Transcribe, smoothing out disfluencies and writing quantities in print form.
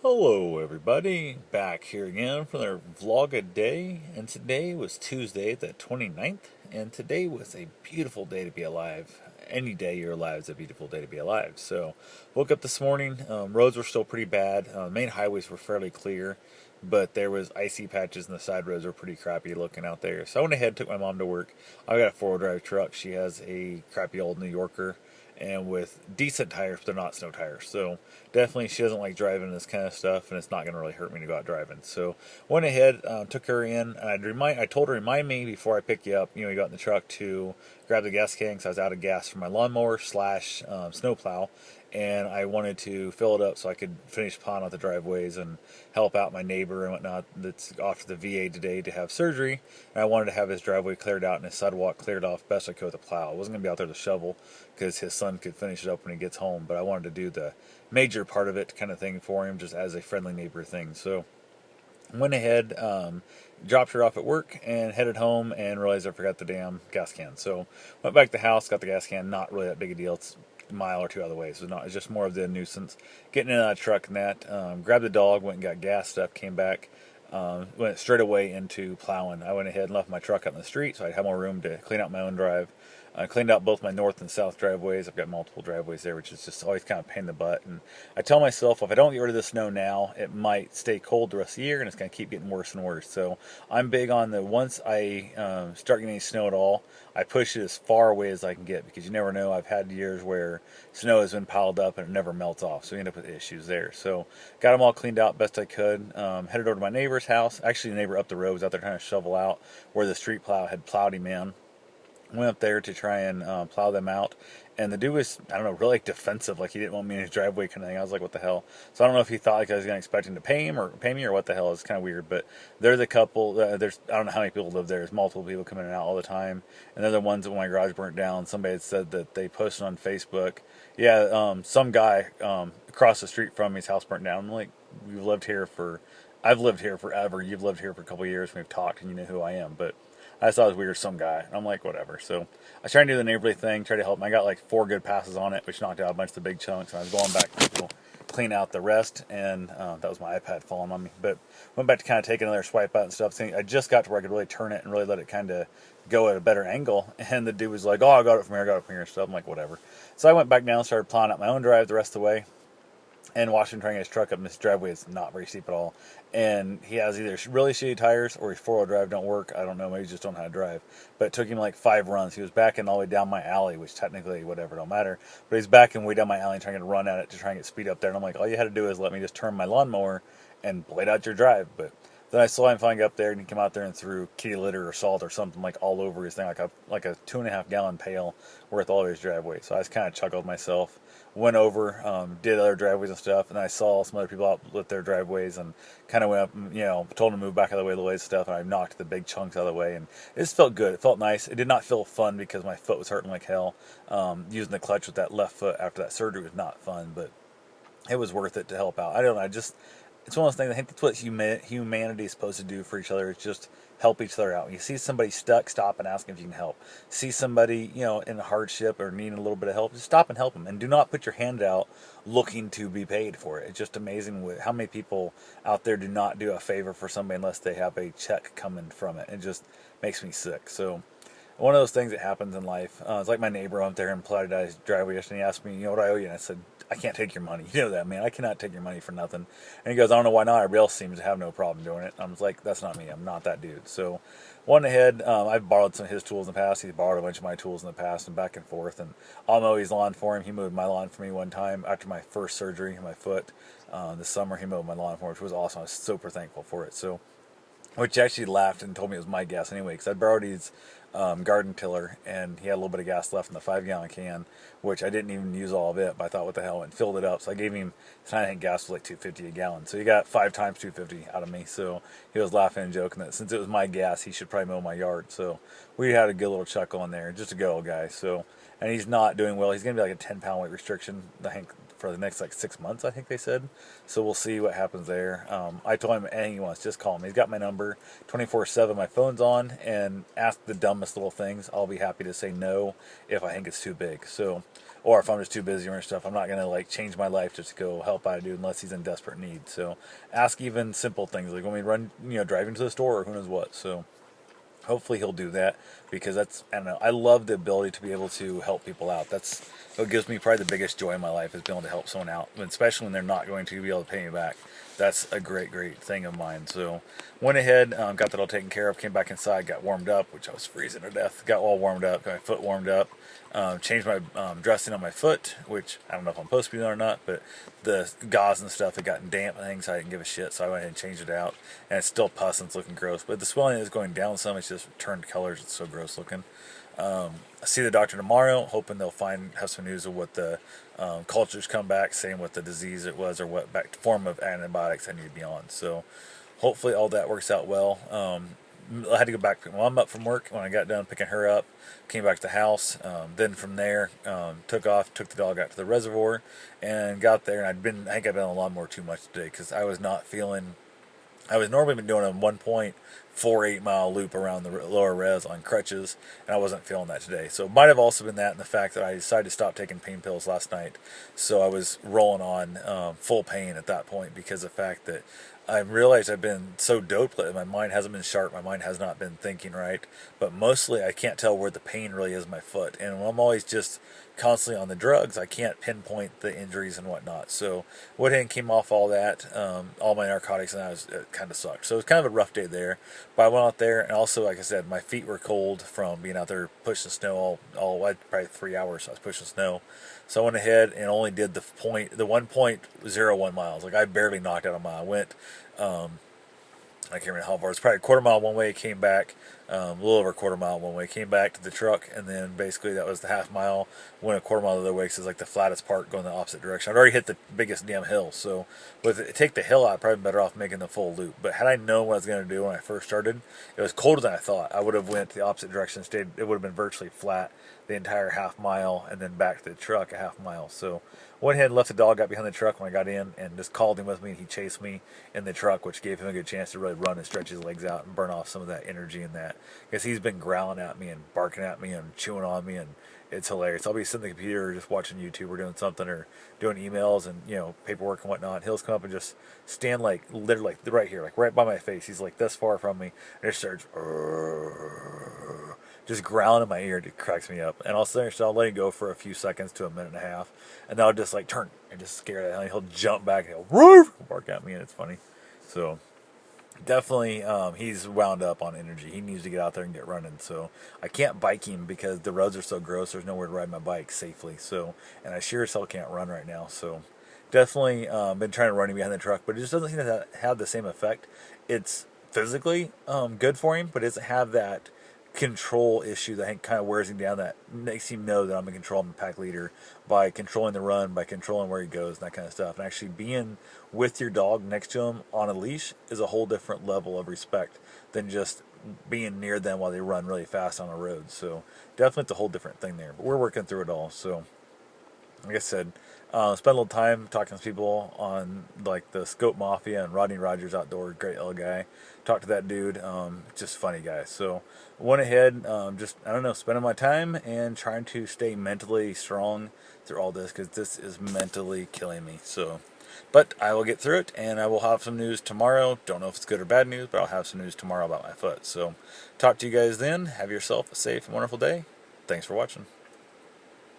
Hello, everybody. Back here again for their vlog a day. And today was Tuesday, the 29th. And today was a beautiful day to be alive. Any day you're alive is a beautiful day to be alive. So, woke up this morning. Roads were still pretty bad. Main highways were fairly clear, but there was icy patches and the side roads were pretty crappy looking out there. So I went ahead and took my mom to work. I got a four-wheel drive truck. She has a crappy old New Yorker and with decent tires, but they're not snow tires. So definitely she doesn't like driving this kind of stuff, and it's not going to really hurt me to go out driving. So went ahead, took her in, and I told her remind me before I pick you up. You got in the truck to grab the gas can because I was out of gas for my lawnmower slash snowplow, and I wanted to fill it up so I could finish plowing out the driveways and help out my neighbor and whatnot that's off to the VA today to have surgery. And I wanted to have his driveway cleared out and his sidewalk cleared off best I could with a plow. I wasn't going to be out there to shovel because his son could finish it up when he gets home, but I wanted to do the major part of it kind of thing for him just as a friendly neighbor thing. So went ahead, dropped her off at work, and headed home and realized I forgot the damn gas can. So went back to the house, got the gas can. Not really that big a deal. It's a mile or two out of the way, so it's just more of the nuisance. Getting in and out of the truck and that. Grabbed the dog, went and got gas stuff, came back. Went straight away into plowing. I went ahead and left my truck out in the street so I'd have more room to clean out my own drive. I cleaned out both my north and south driveways. I've got multiple driveways there, which is just always kind of a pain in the butt. And I tell myself, if I don't get rid of the snow now, it might stay cold the rest of the year, and it's going to keep getting worse and worse. So I'm big on once I start getting any snow at all, I push it as far away as I can get, because you never know. I've had years where snow has been piled up and it never melts off, so you end up with issues there. So got them all cleaned out best I could. Headed over to my neighbor's house. Actually, the neighbor up the road was out there trying to shovel out where the street plow had plowed him in. Went up there to try and plow them out, and the dude was, I don't know, really defensive, like he didn't want me in his driveway kind of thing. I was like, what the hell? So I don't know if he thought like I was going to expect him to pay me or what the hell. It's kind of weird, but they're the couple. There's, I don't know how many people live there. There's multiple people coming in and out all the time, and they're the ones that when my garage burnt down, somebody had said that they posted on Facebook, yeah, some guy across the street from me's house burnt down. I'm like, I've lived here forever. You've lived here for a couple of years. We've talked, and you know who I am, but I just thought it was weird, some guy. I'm like, whatever. So I was trying to do the neighborly thing, try to help him. I got like 4 good passes on it, which knocked out a bunch of the big chunks. And I was going back to clean out the rest, and that was my iPad falling on me. But went back to kind of take another swipe out and stuff. I just got to where I could really turn it and really let it kind of go at a better angle. And the dude was like, oh, I got it from here, I got it from here and stuff. I'm like, whatever. So I went back down and started plowing out my own drive the rest of the way. And watching him trying to get his truck up, and his driveway is not very steep at all. And he has either really shitty tires or his four-wheel drive don't work. I don't know, maybe he just don't know how to drive. But it took him like 5 runs. He was backing all the way down my alley, which technically, whatever, don't matter. But he's backing way down my alley and trying to run at it to try and get speed up there. And I'm like, all you had to do is let me just turn my lawnmower and blade out your drive. But then I saw him finally get up there, and he came out there and threw kitty litter or salt or something like all over his thing, like a 2.5 gallon pail worth all over his driveway. So I just kind of chuckled myself. Went over, did other driveways and stuff, and I saw some other people out with their driveways, and kind of went up and, told them to move back out of the way of the way stuff, and I knocked the big chunks out of the way, and it just felt good. It felt nice. It did not feel fun because my foot was hurting like hell. Using the clutch with that left foot after that surgery was not fun, but it was worth it to help out. I don't know, it's one of those things. I think that's what humanity is supposed to do for each other. It's just help each other out. When you see somebody stuck, stop and ask them if you can help. See somebody, in a hardship or needing a little bit of help, just stop and help them. And do not put your hand out looking to be paid for it. It's just amazing how many people out there do not do a favor for somebody unless they have a check coming from it. It just makes me sick. So one of those things that happens in life. It's like my neighbor up there in plowed out his driveway yesterday. He asked me, what I owe you? And I said, I can't take your money. You know that, man. I cannot take your money for nothing. And he goes, I don't know why not. Everybody else seems to have no problem doing it. I was like, that's not me. I'm not that dude. So went ahead. I've borrowed some of his tools in the past. He's borrowed a bunch of my tools in the past and back and forth. And I'll mow his lawn for him. He mowed my lawn for me one time after my first surgery in my foot. This summer, he mowed my lawn for me, which was awesome. I was super thankful for it. So, which actually laughed and told me it was my gas anyway, because I borrowed his garden tiller, and he had a little bit of gas left in the 5 gallon can, which I didn't even use all of it, but I thought, what the hell, and filled it up. So I gave him, I think gas was like $2.50 a gallon, so he got 5 times $2.50 out of me. So he was laughing and joking that since it was my gas, he should probably mow my yard. So we had a good little chuckle in there, just a good old guy. So, and he's not doing well. He's gonna be like a 10-pound weight restriction, I think, for the next like 6 months, I think they said. So we'll see what happens there. I told him anything he wants, just call him. He's got my number 24/7. My phone's on, and ask the dumbest little things. I'll be happy to say no if I think it's too big. So or if I'm just too busy or stuff, I'm not gonna like change my life just to go help out a dude unless he's in desperate need. So ask even simple things like when we run, driving to the store or who knows what. So hopefully he'll do that, because that's, I don't know, I love the ability to be able to help people out. That's what gives me probably the biggest joy in my life, is being able to help someone out, especially when they're not going to be able to pay me back. That's a great thing of mine. So went ahead, got that all taken care of, came back inside, got warmed up, which I was freezing to death, got all warmed up, got my foot warmed up, changed my dressing on my foot, which I don't know if I'm supposed to be doing or not, but the gauze and stuff had gotten damp and things, so I didn't give a shit, so I went ahead and changed it out, and it's still pus and it's looking gross, but the swelling is going down some. It's just turned colors, it's so gross looking. I see the doctor tomorrow, hoping they'll have some news of what the cultures come back, saying what the disease it was or what form of antibiotics I need to be on. So hopefully all that works out well. I had to go back when I'm up from work. When I got done picking her up, came back to the house. Then from there, took the dog out to the reservoir, and got there. And I think I've been on the lawnmower too much today, because I was not feeling. I was normally been doing a 1.48 mile loop around the lower res on crutches, and I wasn't feeling that today. So it might have also been that, and the fact that I decided to stop taking pain pills last night. So I was rolling on full pain at that point, because of the fact that I realized I've been so doped that my mind hasn't been sharp, my mind has not been thinking right, but mostly I can't tell where the pain really is in my foot. And when I'm always just constantly on the drugs, I can't pinpoint the injuries and whatnot. So went ahead and came off all that, all my narcotics, and it kind of sucked. So it was kind of a rough day there. But I went out there, and also, like I said, my feet were cold from being out there pushing snow probably 3 hours. I was pushing snow. So I went ahead and only did the 1.01 miles. Like I barely knocked out a mile. I went, I can't remember how far. It's probably a quarter mile one way, came back, a little over a quarter mile one way, came back to the truck, and then basically that was the half mile, went a quarter mile the other way, because it's like the flattest part going the opposite direction. I'd already hit the biggest damn hill, so take the hill out, I'd probably been better off making the full loop. But had I known what I was going to do when I first started, it was colder than I thought. I would have went the opposite direction, it would have been virtually flat the entire half mile, and then back to the truck a half mile. So went ahead and left the dog, got behind the truck when I got in, and just called him with me, and he chased me in the truck, which gave him a good chance to really run and stretch his legs out and burn off some of that energy in that, because he's been growling at me and barking at me and chewing on me, and it's hilarious. I'll be sitting at the computer just watching YouTube or doing something, or doing emails and paperwork and whatnot. He'll just come up and just stand like literally right here, like right by my face. He's like this far from me, and just starts just growling in my ear. It cracks me up. And I'll let him go for a few seconds to a minute and a half, and then I'll just like turn and just scare that. He'll jump back and he'll bark at me, and it's funny. So definitely, he's wound up on energy. He needs to get out there and get running. So I can't bike him because the roads are so gross. There's nowhere to ride my bike safely. So, and I sure as hell can't run right now. So definitely been trying to run him behind the truck, but it just doesn't seem to have the same effect. It's physically good for him, but it doesn't have that control issue that I think kind of wears him down, that makes him know that I'm in control, I'm a pack leader, by controlling the run, by controlling where he goes, and that kind of stuff. And actually being with your dog next to him on a leash is a whole different level of respect than just being near them while they run really fast on a road. So definitely it's a whole different thing there, but we're working through it all. So like I said, spent a little time talking to people on like the Scope Mafia and Rodney Rogers Outdoor, great little guy. Talked to that dude, just funny guy. So went ahead, just, I don't know, spending my time and trying to stay mentally strong through all this, because this is mentally killing me. So, but I will get through it, and I will have some news tomorrow. Don't know if it's good or bad news, but I'll have some news tomorrow about my foot. So talk to you guys then. Have yourself a safe and wonderful day. Thanks for watching.